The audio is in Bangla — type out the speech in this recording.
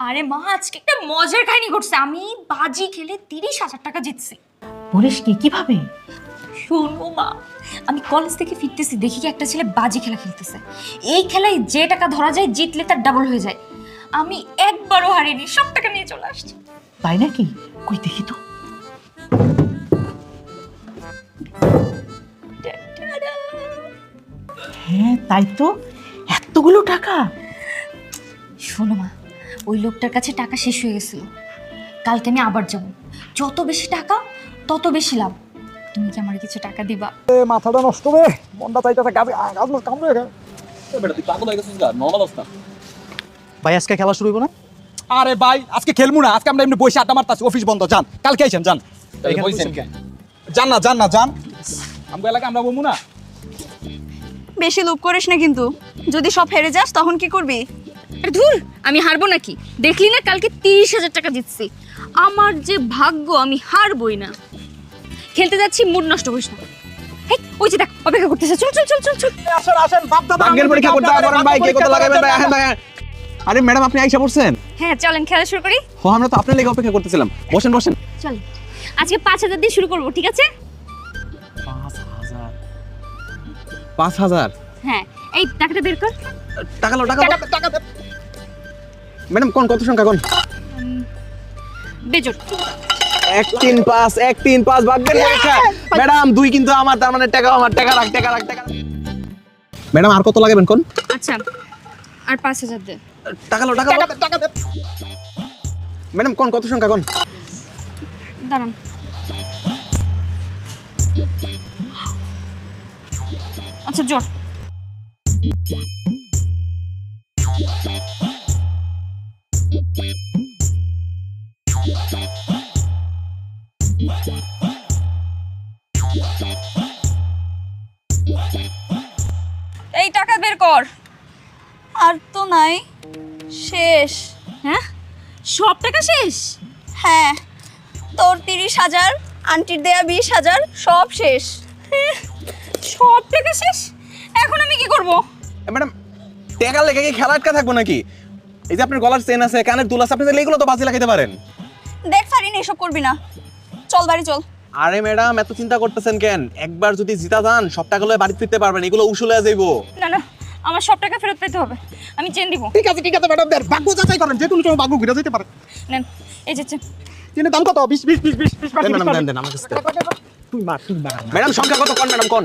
আরে মা, আজকে একটা মজার কাহিনী ঘটছে। আমি বাজি খেলে 30,000 টাকা জিতছি। বলিস কি? কিভাবে? শোনো মা, আমি কলেজ থেকে ফিরতেছি, দেখি কি একটা ছেলে বাজি খেলা খেলতেছে। এই খেলায় যে টাকা ধরা যায়, জিতলে তার ডাবল হয়ে যায়। আমি একবারও হারিনি, সব টাকা নিয়ে চলে আসছি। তাই নাকি? কই দেখি তো। হ্যাঁ তাই তো, এতগুলো টাকা। শোনো মা, ওই লোকটার কাছে টাকা শেষ হয়ে গেছিল। কালকে আমি আবার যাব, যত বেশি টাকা তত বেশি লাভ। তুমি কি আমার কিছু টাকা দিবা? মাথাটা নষ্ট রে, মনটা চাইতেছে কামড়ে গেছে। বেটা তুই পাগল হয়ে গেছিস গা, নরমাল অবস্থা। ভাই আজকে খেলা শুরু হইব না? আরে ভাই আজকে খেলবো না, আজকে আমরা এমনি বসে আড্ডা মারতাছি, অফিস বন্ধ। যান, কালকে আইছেন, যান। তাহলে বইছেন কেন? যান না যান। আমগো এলাকা আমরা বমু না। বেশি লোভ করিস না কিন্তু, যদি সব হেরে যাস তখন কি করবি? আরে ধুর, আমি হারবো নাকি? দেখলি না কালকে 30,000 টাকা জিতছি। আমার যে ভাগ্য, আমি হারবই না। খেলতে যাচ্ছি, মুড নষ্ট করিস না। হেই, ওই যে দেখ, অপেক্ষা করতেছে। চল চল চল চল চল। আসেন বাপ দাদা। ভাগ্যের পরীক্ষা করতে পারেন ভাই, কে কত লাগাবেন ভাই? আসেন ভাই। আরে ম্যাডাম আপনি আইসা পড়ছেন? হ্যাঁ চলেন, খেলা শুরু করি। ও আমরা তো আপনার লেগে অপেক্ষা করতেছিলাম। বসেন বসেন। চল, আজকে 5,000 দিয়ে শুরু করবো, ঠিক আছে? 5,000? হ্যাঁ, এই টাকাটা বের কর। টাকা লো, টাকা লো। ম্যাডাম কোন কত সংখ্যা কোন? বেজোর। 1 3 5 1 3 5 ভাগ্যের পরীক্ষা। ম্যাডাম 2 কিন্তু আমার, তার মানে টাকা আমার। টাকা রাখ। ম্যাডাম আর কত লাগাবেন কোন? আচ্ছা, আর 5,000 দে। টাকা লো, টাকা লো। ম্যাডাম কোন কত সংখ্যা কোন? দাঁড়ান। আচ্ছা জোর। এই টাকা বের কর। আর তো নাই, শেষ। হ্যাঁ, সব টাকা শেষ? হ্যাঁ, তোর 30,000, আন্টির দেয়া 20,000, সব শেষ। সব টাকা শেষ? এখন আমি কি করব? ম্যাডাম টাকা লেগে কি খেলা আটকা থাকবো নাকি? এই যে আপনার গলার চেন আছে, কানের দুল আছে, আপনি চাইলে এগুলো তো বাজি লাগাইতে পারেন। দেখ ফারিন, এসব করবি না, চল বাড়ি চল। আরে ম্যাডাম এত চিন্তা করতেছেন কেন? একবার যদি জিতা যান সব টাকাগুলো বাড়ি ফিরতে পারবেন, এগুলো উসুলে যাইবো। না না, আমার সব টাকা ফেরত পেতে হবে। আমি চেন দিব। ঠিক আছে ম্যাডাম, দেন ভাগ্য যাচাই করেন, যে কোনো সময় ভাগ্য ঘুরে যেতে পারে। নেন, এই যে চেন। তিনের দাম কত? 20 দেন ম্যাডাম, দেন আমার কাছে। তুই মার। ম্যাডাম সংখ্যা কত কোন? ম্যাডাম কোন?